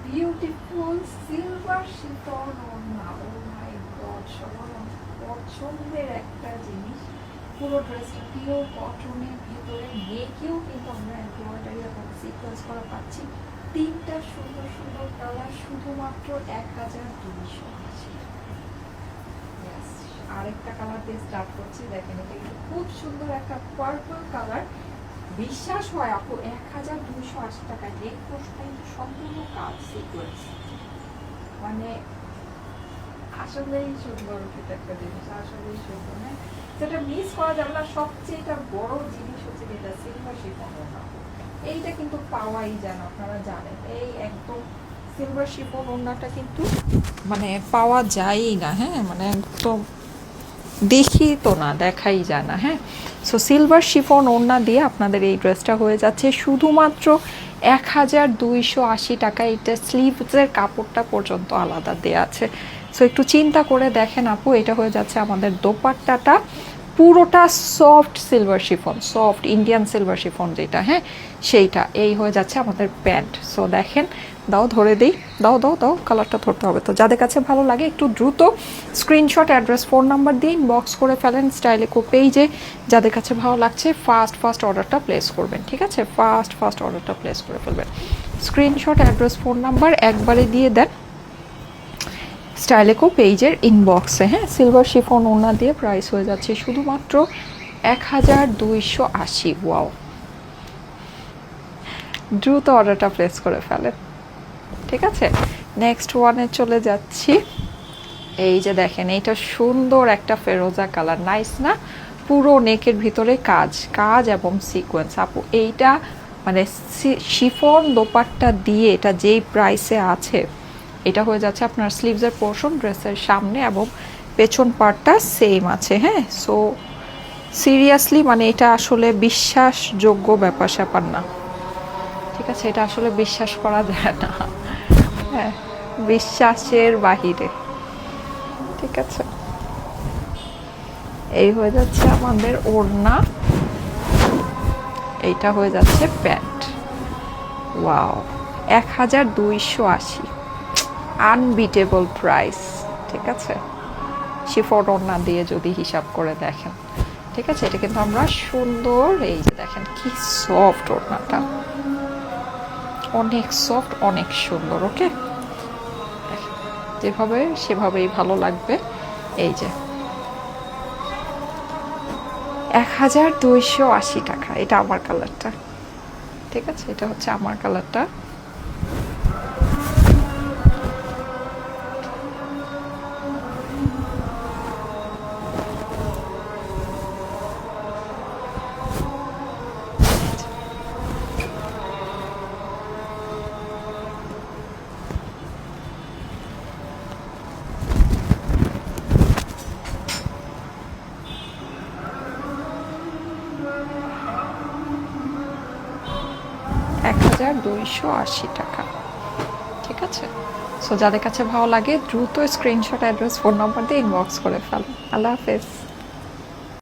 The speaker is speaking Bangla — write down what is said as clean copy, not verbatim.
বিউটিফুল সিলভার শিফন ওড়না। ও মাই গড, সবার পছন্দের একটা জিনিস। পুরো ড্রেসটা পিওর কটনের ভিতরে, নেকেও কিন্তু আমরা এমব্রয়ডারি এবং সিকোয়েন্স করা পাচ্ছি। তিনটা সুন্দর সুন্দর কালার, শুধুমাত্র 1280। আরেকটা কালার দিয়ে স্টার্ট করছি, দেখেন এটা কিন্তু খুব সুন্দর একটা পার্পল কালার। বিশ্বাস হয় আপু 1280 টাকা। নেক পোর্শনটা কিন্তু সম্পূর্ণ কাজ সিকোয়েন্স, মানে আসলেই সুন্দর একটা জিনিস, আসলেই সুন্দর। হ্যাঁ, যেটা মিস করা যাবে না, সবচেয়ে বড় জিনিস হচ্ছে যেটা সিলভার শিফন ওড়না। এইটা কিন্তু পাওয়াই যায় না, আপনারা জানেন। এই একদম সিলভার শিফন ওড়নাটা কিন্তু মানে পাওয়া যায়ই না। হ্যাঁ, মানে একদম দেখি তো না, দেখাই যায় না। হ্যাঁ, সো সিলভার শিফন ওড়না দিয়ে আপনাদের এই ড্রেসটা হয়ে যাচ্ছে শুধুমাত্র 1280 টাকা। এটা স্লিভসের কাপড়টা পর্যন্ত আলাদা দেয়া আছে। সো একটু চিন্তা করে দেখেন আপু, এটা হয়ে যাচ্ছে আমাদের দোপাট্টাটা পুরোটা soft silver chiffon, soft Indian silver chiffon যেটা, হ্যাঁ সেইটা। এই হয়ে যাচ্ছে আমাদের প্যান্ট। সো দেখেন, দাও ধরে দিই, দাও দাও দাও, কালারটা ধরতে হবে তো। যাদের কাছে ভালো লাগে একটু দ্রুত স্ক্রিনশট, অ্যাড্রেস, ফোন নাম্বার দিয়ে ইনবক্স করে ফেলেন স্টাইলেকো পেজে। যাদের কাছে ভালো লাগছে ফার্স্ট অর্ডারটা প্লেস করবেন, ঠিক আছে? ফার্স্ট অর্ডারটা প্লেস করে ফেলবেন। স্ক্রিনশট, অ্যাড্রেস, ফোন নাম্বার একবারে দিয়ে দেন স্টাইলেকো পেজের ইনবক্সে। হ্যাঁ, সিলভার শিফন ওড়না দিয়ে প্রাইস হয়ে যাচ্ছে শুধুমাত্র 1280। ওয়াও, দ্রুত অর্ডারটা প্লেস করে ফেলেন, ঠিক আছে? নেক্সট ওয়ানে চলে যাচ্ছি। এই যে দেখেন, এইটা সুন্দর একটা ফেরোজা কালার, নাইস না? পুরো নেকের ভিতরে কাজ এবং সিকোয়েন্স। আপু এইটা মানে শিফন দোপাট্টা দিয়ে এটা যেই প্রাইসে আছে, এটা হয়ে যাচ্ছে আপনার স্লিভসের পোর্শন, ড্রেসের সামনে এবং পেছন পার্টটা সেম আছে। হ্যাঁ, সো সিরিয়াসলি মানে এটা আসলে বিশ্বাসযোগ্য ব্যাপার স্যাপার না, ঠিক আছে? এটা আসলে বিশ্বাস করা যায় না, হ্যাঁ, বিশ্বাসের বাহিরে, ঠিক আছে? এই হয়ে যাচ্ছে আমাদের ওড়না, এইটা হয়ে যাচ্ছে প্যান্ট। ওয়াও, 1280, আনবিটেবল প্রাইস, ঠিক আছে? শিফন ওড়না দিয়ে যদি হিসাব করে দেখেন, ঠিক আছে? এটা কিন্তু আমরা সুন্দর, এই যে দেখেন কি সফট ওড়নাটা, অনেক সফট, অনেক সুন্দর। ওকে, যেভাবে সেভাবেই ভালো লাগবে। এই যে 1280 টাকা, এটা আমার কালারটা, ঠিক আছে? এটা হচ্ছে আমার কালারটা। এক 1280 টাকা, ঠিক আছে? সো যাদের কাছে ভালো লাগে দ্রুত স্ক্রিনশট, অ্যাড্রেস, ফোন নাম্বার দিয়ে ইনবক্স করে ফেল। আল্লাহ হাফেজ।